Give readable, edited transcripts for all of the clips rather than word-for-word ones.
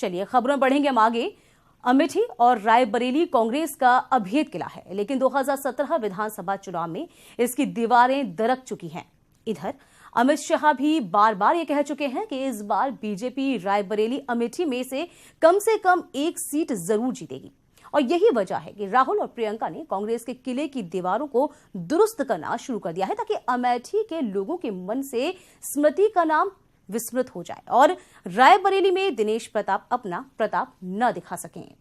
चलिए खबरों बढ़ेंगे हम आगे। अमेठी और रायबरेली कांग्रेस का अभेद किला है, लेकिन 2017 विधानसभा चुनाव में इसकी दीवारें दरक चुकी हैं। इधर अमित शाह भी बार बार ये कह चुके हैं कि इस बार बीजेपी रायबरेली अमेठी में से कम एक सीट जरूर जीतेगी। और यही वजह है कि राहुल और प्रियंका ने कांग्रेस के किले की दीवारों को दुरुस्त करना शुरू कर दिया है, ताकि अमेठी के लोगों के मन से स्मृति का नाम विस्मृत हो जाए और रायबरेली में दिनेश प्रताप अपना प्रताप न दिखा सकें।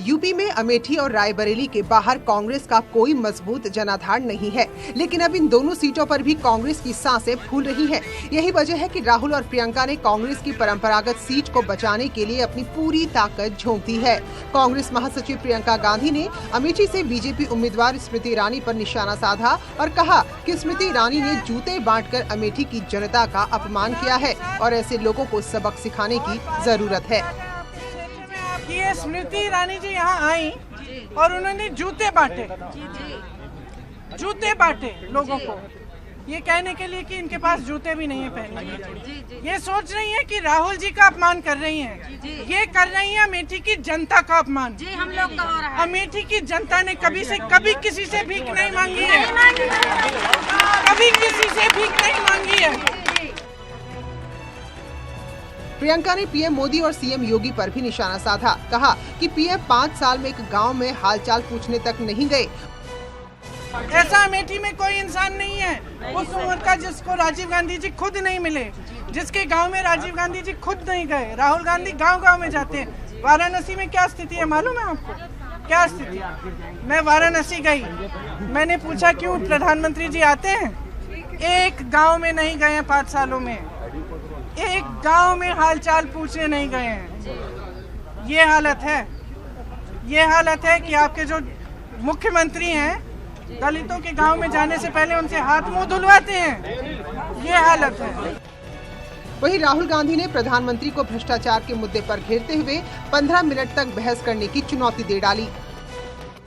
यूपी में अमेठी और रायबरेली के बाहर कांग्रेस का कोई मजबूत जनाधार नहीं है, लेकिन अब इन दोनों सीटों पर भी कांग्रेस की सांसें फूल रही हैं। यही वजह है कि राहुल और प्रियंका ने कांग्रेस की परंपरागत सीट को बचाने के लिए अपनी पूरी ताकत झोंक दी है। कांग्रेस महासचिव प्रियंका गांधी ने अमेठी से बीजेपी उम्मीदवार स्मृति ईरानी पर निशाना साधा और कहा कि स्मृति ईरानी ने जूते बांटकर अमेठी की जनता का अपमान किया है और ऐसे लोगों को सबक सिखाने की जरूरत है। ये स्मृति ईरानी जी यहाँ आई और उन्होंने जूते बांटे लोगों को, ये कहने के लिए कि इनके पास जूते भी नहीं है पहनने के। ये सोच रही है कि राहुल जी का अपमान कर रही हैं। ये कर रही है अमेठी की जनता का अपमान। हम लोग का हो रहा है। अमेठी की जनता ने कभी किसी से भीख नहीं मांगी है, कभी किसी से भीख नहीं मांगी है। प्रियंका ने पीएम मोदी और सीएम योगी पर भी निशाना साधा। कहा कि पीएम 5 साल में एक गांव में हालचाल पूछने तक नहीं गए। ऐसा अमेठी में कोई इंसान नहीं है उस उम्र का जिसको राजीव गांधी जी खुद नहीं मिले, जिसके गांव में राजीव गांधी जी खुद नहीं गए। राहुल गांधी गांव-गांव में जाते हैं। वाराणसी में क्या स्थिति है मालूम है आपको? क्या स्थिति? मैं वाराणसी गई, मैंने पूछा क्यों प्रधानमंत्री जी आते हैं? एक गाँव में नहीं गए हैं 5 सालों में, एक गांव में हालचाल पूछने नहीं गए हैं। ये हालत है कि आपके जो मुख्यमंत्री हैं दलितों के गांव में जाने से पहले उनसे हाथ मुंह धुलवाते हैं। ये हालत है। वहीं राहुल गांधी ने प्रधानमंत्री को भ्रष्टाचार के मुद्दे पर घेरते हुए 15 मिनट तक बहस करने की चुनौती दे डाली।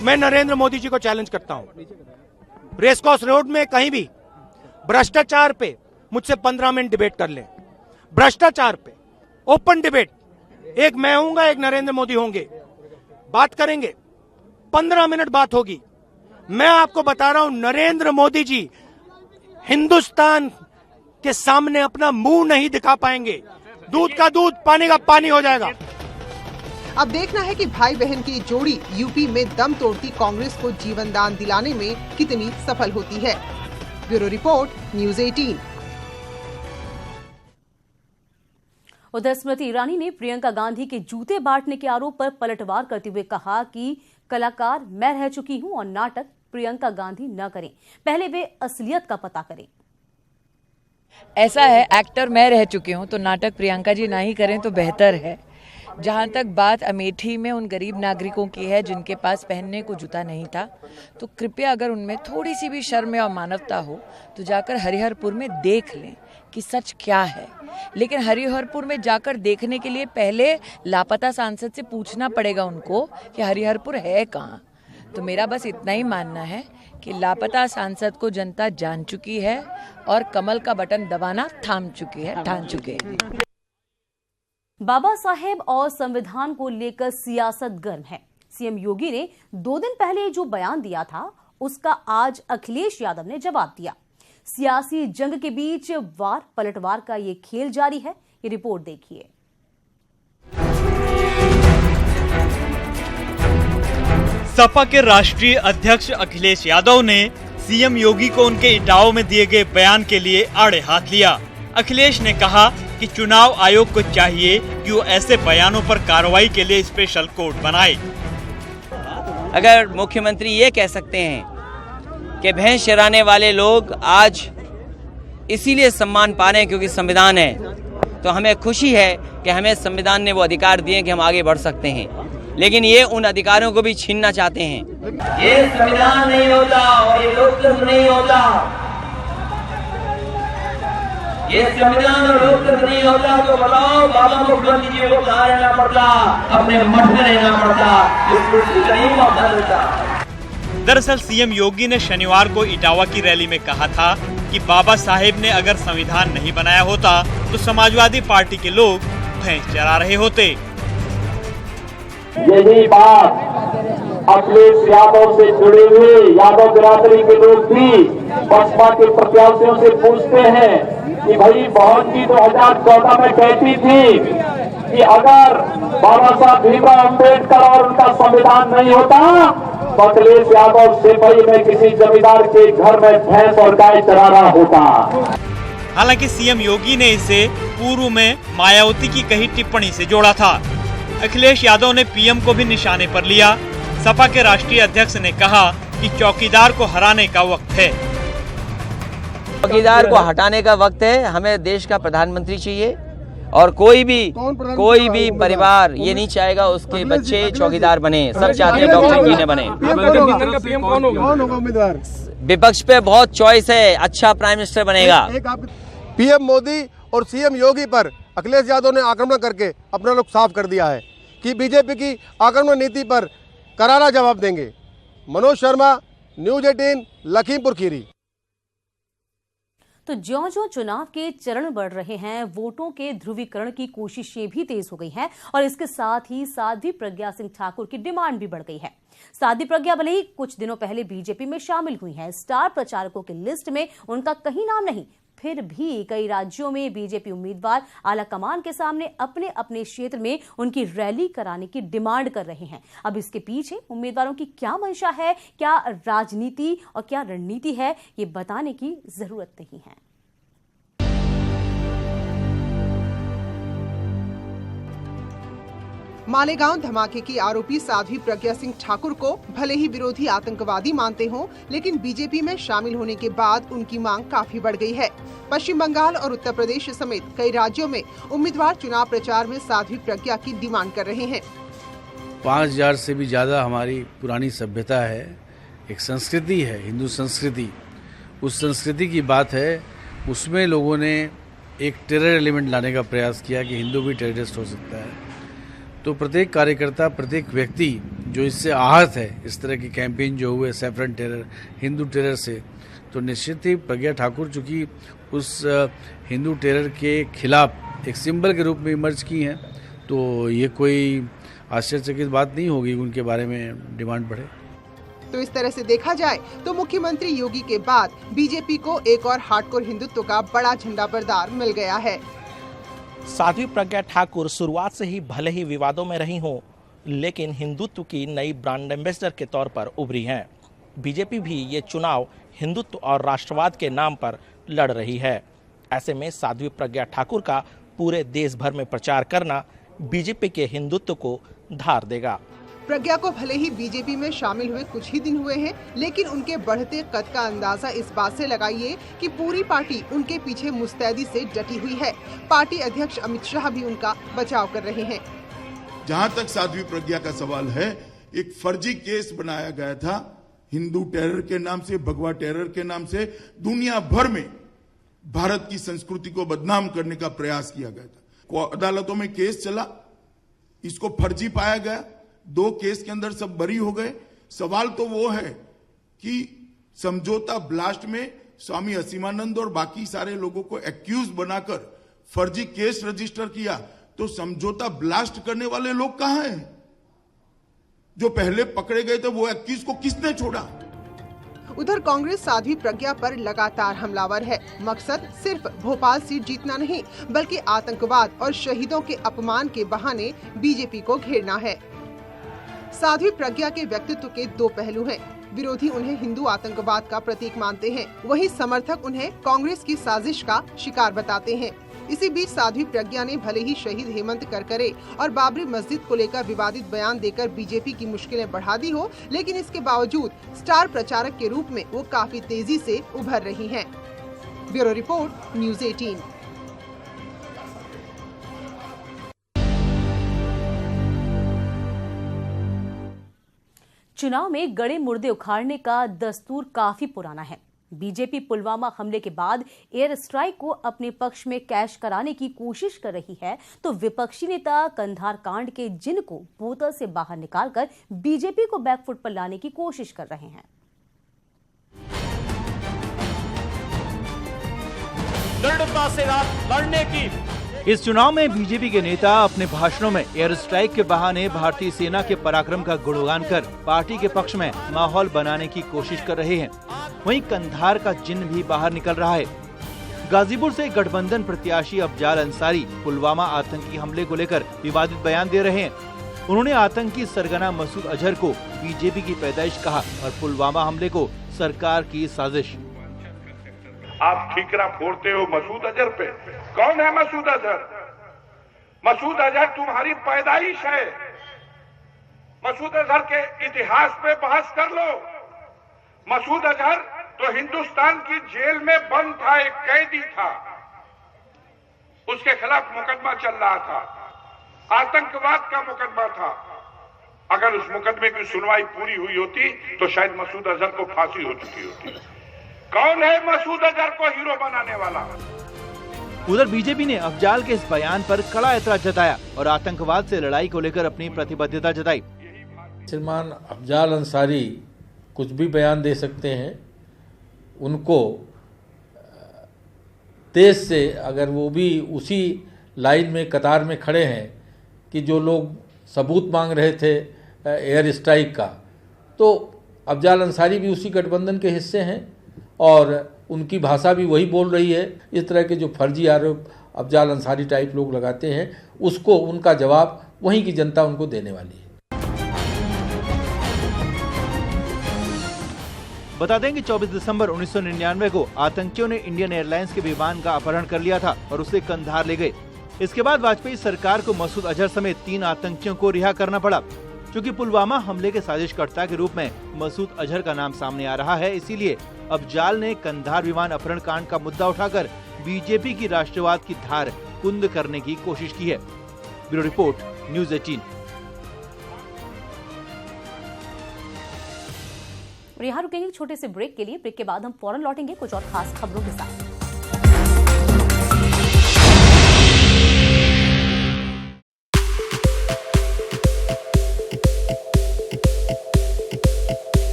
मैं नरेंद्र मोदी जी को चैलेंज करता हूँ, रेसकोर्स रोड में कहीं भी भ्रष्टाचार पे मुझसे 15 मिनट डिबेट कर लें। भ्रष्टाचार पे ओपन डिबेट, एक मैं होऊंगा, एक नरेंद्र मोदी होंगे, बात करेंगे, 15 मिनट बात होगी। मैं आपको बता रहा हूं, नरेंद्र मोदी जी हिंदुस्तान के सामने अपना मुंह नहीं दिखा पाएंगे। दूध का दूध, पानी का पानी हो जाएगा। अब देखना है कि भाई बहन की जोड़ी यूपी में दम तोड़ती कांग्रेस को जीवन दान दिलाने में कितनी सफल होती है। Bureau report, news 18। उधर स्मृति ईरानी ने प्रियंका गांधी के जूते बांटने के आरोप पर पलटवार करते हुए कहा कि कलाकार मैं रह चुकी हूं और नाटक प्रियंका गांधी न करें, पहले वे असलियत का पता करें। ऐसा है, एक्टर मैं रह चुकी हूं तो नाटक प्रियंका जी ना ही करें तो बेहतर है। जहां तक बात अमेठी में उन गरीब नागरिकों की है जिनके पास पहनने को जूता नहीं था, तो कृपया अगर उनमें थोड़ी सी भी शर्म और मानवता हो तो जाकर हरिहरपुर में देख लें कि सच क्या है। लेकिन हरिहरपुर में जाकर देखने के लिए पहले लापता सांसद से पूछना पड़ेगा उनको कि हरिहरपुर है कहाँ। तो मेरा बस इतना ही मानना है कि लापता सांसद को जनता जान चुकी है और कमल का बटन दबाना ठान चुके हैं। बाबा साहेब और संविधान को लेकर सियासत गर्म है। सीएम योगी ने 2 दिन पहले जो बयान दिया था उसका आज अखिलेश यादव ने जवाब दिया। सियासी जंग के बीच वार पलटवार का ये खेल जारी है। ये रिपोर्ट देखिए। सपा के राष्ट्रीय अध्यक्ष अखिलेश यादव ने सीएम योगी को उनके इटावा में दिए गए बयान के लिए आड़े हाथ लिया। अखिलेश ने कहा कि चुनाव आयोग को चाहिए कि वो ऐसे बयानों पर कार्रवाई के लिए स्पेशल कोर्ट बनाए। अगर मुख्यमंत्री ये कह सकते हैं कि भैंस चराने वाले लोग आज इसीलिए सम्मान पा रहे हैं क्योंकि संविधान है, तो हमें खुशी है कि हमें संविधान ने वो अधिकार दिए कि हम आगे बढ़ सकते हैं। लेकिन ये उन अधिकारों को भी छीनना चाहते हैं। ये संविधान नहीं होता और ये लोकतंत्र नहीं होता, ये संविधान और लोकतंत्र नहीं होता तो बताओ बाबा मुख्यमंत्री जी को कहाँ रहना पड़ता, अपने मठ में रहना पड़ता, इस कुर्सी का नहीं मौका देता। दरअसल सीएम योगी ने शनिवार को इटावा की रैली में कहा था कि बाबा साहेब ने अगर संविधान नहीं बनाया होता तो समाजवादी पार्टी के लोग भैंस चरा रहे होते। यही बात अखिलेश यादव से जुड़े हुए यादव बिरादरी के लोग भी बसपा के प्रत्याशियों से पूछते हैं कि भाई बहन जी 2014 में कहती थी कि अगर बाबा साहब भीमराव अम्बेडकर और उनका संविधान नहीं होता तो अखिलेश यादव सिपाही में किसी जमींदार के घर में भैंस और गाय चरा रहा होता। हालांकि सीएम योगी ने इसे पूर्व में मायावती की कही टिप्पणी से जोड़ा था। अखिलेश यादव ने पीएम को भी निशाने पर लिया। सपा के राष्ट्रीय अध्यक्ष ने कहा कि चौकीदार को हराने का वक्त है। चौकीदार को हटाने का वक्त है। हमें देश का प्रधानमंत्री चाहिए और कोई भी परिवार ये नहीं चाहेगा उसके बच्चे चौकीदार बने। सब चाहते हैं डॉक्टर इंजीनियर बने। विपक्ष पे बहुत चॉइस है, अच्छा प्राइम मिनिस्टर बनेगा। पीएम मोदी और सीएम योगी पर अखिलेश यादव ने आक्रमण करके अपना रुख साफ कर दिया है कि बीजेपी की आक्रमण नीति पर करारा जवाब देंगे। मनोज शर्मा, न्यूज 18, लखीमपुर खीरी। तो ज्यों-ज्यों चुनाव के चरण बढ़ रहे हैं, वोटों के ध्रुवीकरण की कोशिशें भी तेज हो गई हैं और इसके साथ ही साध्वी प्रज्ञा सिंह ठाकुर की डिमांड भी बढ़ गई है। साध्वी प्रज्ञा भले ही कुछ दिनों पहले बीजेपी में शामिल हुई हैं, स्टार प्रचारकों की लिस्ट में उनका कहीं नाम नहीं, फिर भी कई राज्यों में बीजेपी उम्मीदवार आला कमान के सामने अपने अपने क्षेत्र में उनकी रैली कराने की डिमांड कर रहे हैं। अब इसके पीछे उम्मीदवारों की क्या मंशा है, क्या राजनीति और क्या रणनीति है, ये बताने की जरूरत नहीं है। मालेगांव धमाके की आरोपी साध्वी प्रज्ञा सिंह ठाकुर को भले ही विरोधी आतंकवादी मानते हों, लेकिन बीजेपी में शामिल होने के बाद उनकी मांग काफी बढ़ गई है। पश्चिम बंगाल और उत्तर प्रदेश समेत कई राज्यों में उम्मीदवार चुनाव प्रचार में साध्वी प्रज्ञा की डिमांड कर रहे हैं। 5000 से भी ज्यादा हमारी पुरानी सभ्यता है, एक संस्कृति है, हिंदू संस्कृति। उस संस्कृति की बात है, उसमें लोगों ने एक टेरर एलिमेंट लाने का प्रयास किया कि हिंदू भी टेररिस्ट हो सकता है। तो प्रत्येक कार्यकर्ता, प्रत्येक व्यक्ति जो इससे आहत है, इस तरह की कैंपेन जो हुए सैफरन टेरर, हिंदू टेरर से, तो निश्चित ही प्रज्ञा ठाकुर चूँकि उस हिंदू टेरर के खिलाफ एक सिंबल के रूप में इमर्ज की हैं, तो ये कोई आश्चर्यचकित बात नहीं होगी उनके बारे में डिमांड बढ़े। तो इस तरह से देखा जाए तो मुख्यमंत्री योगी के बाद बीजेपी को एक और हार्डकोर हिंदुत्व का बड़ा झंडा बरदार मिल गया है। साध्वी प्रज्ञा ठाकुर शुरुआत से ही भले ही विवादों में रही हों, लेकिन हिंदुत्व की नई ब्रांड एम्बेसडर के तौर पर उभरी हैं। बीजेपी भी ये चुनाव हिंदुत्व और राष्ट्रवाद के नाम पर लड़ रही है। ऐसे में साध्वी प्रज्ञा ठाकुर का पूरे देश भर में प्रचार करना बीजेपी के हिंदुत्व को धार देगा। प्रज्ञा को भले ही बीजेपी में शामिल हुए कुछ ही दिन हुए हैं, लेकिन उनके बढ़ते कद का अंदाजा इस बात से लगाइए कि पूरी पार्टी उनके पीछे मुस्तैदी से डटी हुई है। पार्टी अध्यक्ष अमित शाह भी उनका बचाव कर रहे हैं। जहां तक साध्वी प्रज्ञा का सवाल है, एक फर्जी केस बनाया गया था हिंदू टेरर के नाम से, भगवा टेरर के नाम से। दुनिया भर में भारत की संस्कृति को बदनाम करने का प्रयास किया गया था। अदालतों में केस चला, इसको फर्जी पाया गया। 2 केस के अंदर सब बरी हो गए। सवाल तो वो है कि समझौता ब्लास्ट में स्वामी असीमानंद और बाकी सारे लोगों को एक्यूज बनाकर फर्जी केस रजिस्टर किया, तो समझौता ब्लास्ट करने वाले लोग कहां हैं? जो पहले पकड़े गए थे वो एक्यूज को किसने छोड़ा? उधर कांग्रेस साध्वी प्रज्ञा पर लगातार हमलावर है। मकसद सिर्फ भोपाल सीट जीतना नहीं, बल्कि आतंकवाद और शहीदों के अपमान के बहाने बीजेपी को घेरना है। साध्वी प्रज्ञा के व्यक्तित्व के 2 पहलू हैं। विरोधी उन्हें हिंदू आतंकवाद का प्रतीक मानते हैं, वहीं समर्थक उन्हें कांग्रेस की साजिश का शिकार बताते हैं। इसी बीच साध्वी प्रज्ञा ने भले ही शहीद हेमंत करकरे और बाबरी मस्जिद को लेकर विवादित बयान देकर बीजेपी की मुश्किलें बढ़ा दी हो, लेकिन इसके बावजूद स्टार प्रचारक के रूप में वो काफी तेजी से उभर रही हैं। Bureau report, news 18। चुनाव में गड़े मुर्दे उखाड़ने का दस्तूर काफी पुराना है। बीजेपी पुलवामा हमले के बाद एयर स्ट्राइक को अपने पक्ष में कैश कराने की कोशिश कर रही है, तो विपक्षी नेता कंधार कांड के जिन को बोतल से बाहर निकालकर बीजेपी को बैकफुट पर लाने की कोशिश कर रहे हैं। दृढ़ता से लड़ने की। इस चुनाव में बीजेपी के नेता अपने भाषणों में एयर स्ट्राइक के बहाने भारतीय सेना के पराक्रम का गुणगान कर पार्टी के पक्ष में माहौल बनाने की कोशिश कर रहे हैं। वहीं कंधार का जिन्न भी बाहर निकल रहा है। गाजीपुर से गठबंधन प्रत्याशी अफजाल अंसारी पुलवामा आतंकी हमले को लेकर विवादित बयान दे रहे हैं। उन्होंने आतंकी सरगना मसूद अजहर को बीजेपी की पैदाइश कहा और पुलवामा हमले को सरकार की साजिश। आप ठीकरा फोड़ते हो मसूद अजहर पे। कौन है मसूद अजहर? मसूद अजहर तुम्हारी पैदाइश है। मसूद अजहर के इतिहास पे बहस कर लो। मसूद अजहर तो हिंदुस्तान की जेल में बंद था, एक कैदी था, उसके खिलाफ मुकदमा चल रहा था, आतंकवाद का मुकदमा था। अगर उस मुकदमे की सुनवाई पूरी हुई होती तो शायद मसूद अजहर को फांसी हो चुकी होती। कौन है मसूद अजहर को हीरो बनाने वाला? उधर बीजेपी ने अफजाल के इस बयान पर कड़ा ऐतराज जताया और आतंकवाद से लड़ाई को लेकर अपनी प्रतिबद्धता जताई। श्रीमान अफजाल अंसारी कुछ भी बयान दे सकते हैं, उनको देश से अगर वो भी उसी लाइन में कतार में खड़े हैं कि जो लोग सबूत मांग रहे थे एयर स्ट्राइक का, तो अफजाल अंसारी भी उसी गठबंधन के हिस्से हैं और उनकी भाषा भी वही बोल रही है। इस तरह के जो फर्जी आरोप अफजाल अंसारी टाइप लोग लगाते हैं, उसको उनका जवाब वहीं की जनता उनको देने वाली है। बता दें कि 24 दिसंबर 1999 को आतंकियों ने इंडियन एयरलाइंस के विमान का अपहरण कर लिया था और उसे कंधार ले गए। इसके बाद वाजपेयी सरकार को मसूद अजहर समेत 3 आतंकियों को रिहा करना पड़ा। क्योंकि पुलवामा हमले के साजिशकर्ता के रूप में मसूद अजहर का नाम सामने आ रहा है, इसीलिए अफजाल ने कंधार विमान अपहरण कांड का मुद्दा उठाकर बीजेपी की राष्ट्रवाद की धार कुंद करने की कोशिश की है। Bureau report, news 18। और यहाँ रुकेंगे छोटे से ब्रेक के लिए। ब्रेक के बाद हम फौरन लौटेंगे कुछ और खास खबरों के साथ।